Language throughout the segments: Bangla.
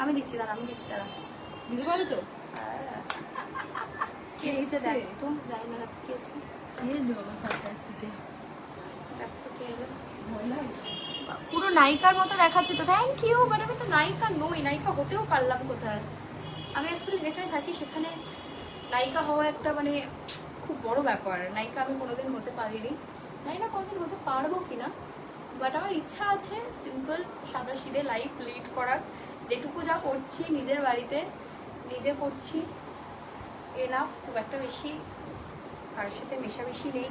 আমি দিচ্ছি দাঁড়া, আমি দিচ্ছি দাঁড়া। দিতে পারো তো? কে এসে দেখ তো, যাই না কে এসে, কে এলো আমার সাথে আসতে? দেখ তো কে এলো। ভয় লাগে। পুরো নায়িকার মতো দেখাচ্ছে তো, থ্যাংক ইউ। বাট আমি তো নায়িকা নই, নায়িকা হতেও পারলাম কোথায়। আমি অ্যাকচুয়ালি যেখানে থাকি সেখানে নায়িকা হওয়া একটা মানে খুব বড় ব্যাপার। নায়িকা আমি কোনোদিন হতে পারিনি, জানি না কোনোদিন হতে পারবো কিনা, বাট আমার ইচ্ছা আছে সিম্পল সাদা সিধে লাইফ লিড করার। যেটুকু যা করছি নিজের বাড়িতে নিজে করছি, এনাফ। খুব একটা বেশি কারোর সাথে মেশামেশি নেই,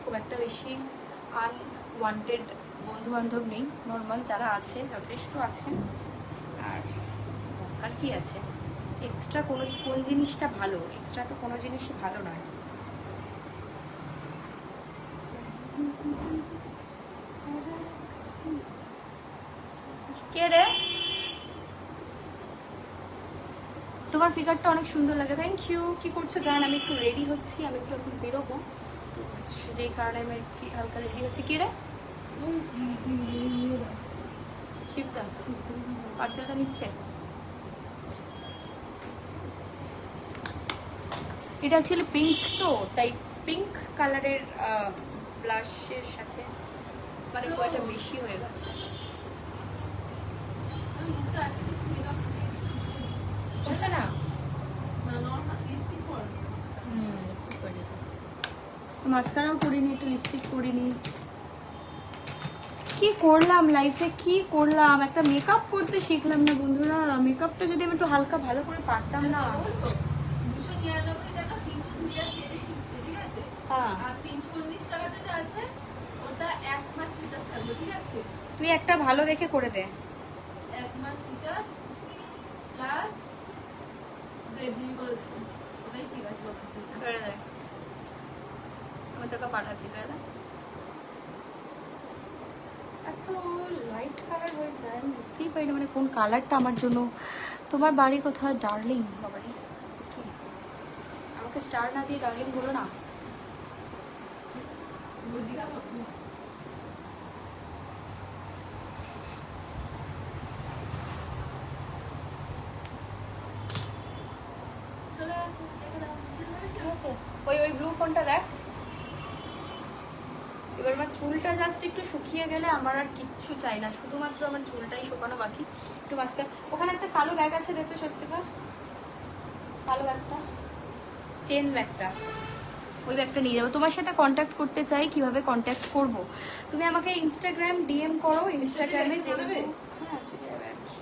খুব একটা বেশি আনওয়ান্টেড বন্ধু বান্ধব নেই, নর্মাল যারা আছে যথেষ্ট আছে। আর দরকার কি আছে এক্সট্রা কোন জিনিসটা ভালো? এক্সট্রা তো কোনো জিনিসই ভালো নয়। কে রে? তোমার ফিগারটা অনেক সুন্দর লাগে, থ্যাংক ইউ। কি করছো জান? আমি একটু রেডি হচ্ছি, আমি একটু এখন বেরোবো, তো যেই কারণে আমি কি হালকা রেডি হচ্ছি। কে রে? শিবদা পার্সেলটা নিচ্ছে। এটা অ্যাকচুয়ালি পিঙ্ক, তো তাই পিঙ্ক কালারের ব্লাশের সাথে মানে খুব একটা বেশি হয়ে গেছে। হচ্ছে না? মাস্কারাও করিনি, একটু লিপস্টিক করিনি। কি করলাম লাইফে, কি করলাম? একটা মেকআপ করতে শিখলাম না বন্ধুরা। মেকআপটা যদি আমি একটু হালকা ভালো করে পারতাম না। তুই একটা ভালো দেখে করে দে। 1 মাস রিচার্জ প্লাস 1.5 GB করে দেবেন, ওটাই ঠিক আছে। করে দে, আমি তোকে পাঠাচ্ছি। করে দে। এত লাইট কালার হয়ে যায় আমি বুঝতেই পারি না মানে কোন কালারটা আমার জন্য। তোমার বাড়ি কোথায় ডার্লিং? বাবারি কি আমাকে স্টার না দিয়ে ডার্লিং বলো না। ওই ওই ব্লু ফোনটা দেখ। এবার আমার চুলটা জাস্ট একটু শুকিয়ে গেলে আমার আর কিচ্ছু চাই না, শুধুমাত্র আমার চুলটাই শুকানো বাকি। একটু মাঝখানে ওখানে একটা কালো ব্যাগ আছে, দেখতে স্বস্তিকা, কালো ব্যাগটা, চেন ব্যাগটা, ওই ব্যাগটা নিয়ে যাবো। তোমার সাথে কন্ট্যাক্ট করতে চাই, কিভাবে কন্ট্যাক্ট করব? তুমি আমাকে ইনস্টাগ্রাম ডিএম করো, ইনস্টাগ্রামে যে হ্যাঁ চলে যাবে আর কি।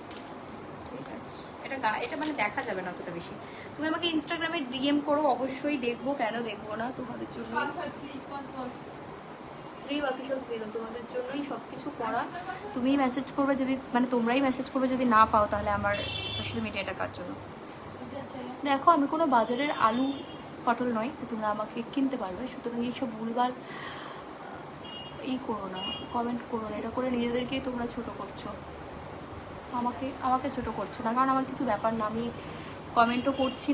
ঠিক আছে, এটা মানে দেখা যাবে না অতটা বেশি। তুমি আমাকে ইনস্টাগ্রামে ডিএম করো, অবশ্যই দেখবো, কেন দেখবো না। তোমাদের জন্য ফ্রি, বাকি সব জিরো। তোমাদের জন্যই সব কিছু করা। তুমিই মেসেজ করবে যদি মানে তোমরাই মেসেজ করবে, যদি না পাও তাহলে আমার সোশ্যাল মিডিয়াটা কার জন্য? দেখো আমি কোনো বাজারের আলু পটল নয় যে তোমরা আমাকে কিনতে পারবে, সুতরাং এইসব ভুলভাল করো না, কমেন্ট করো না। এটা করে নিজেদেরকেই তোমরা ছোট করছো, আমাকে ছোট করছো না, কারণ আমার কিছু ব্যাপার না, আমি কমেন্টও করছি না।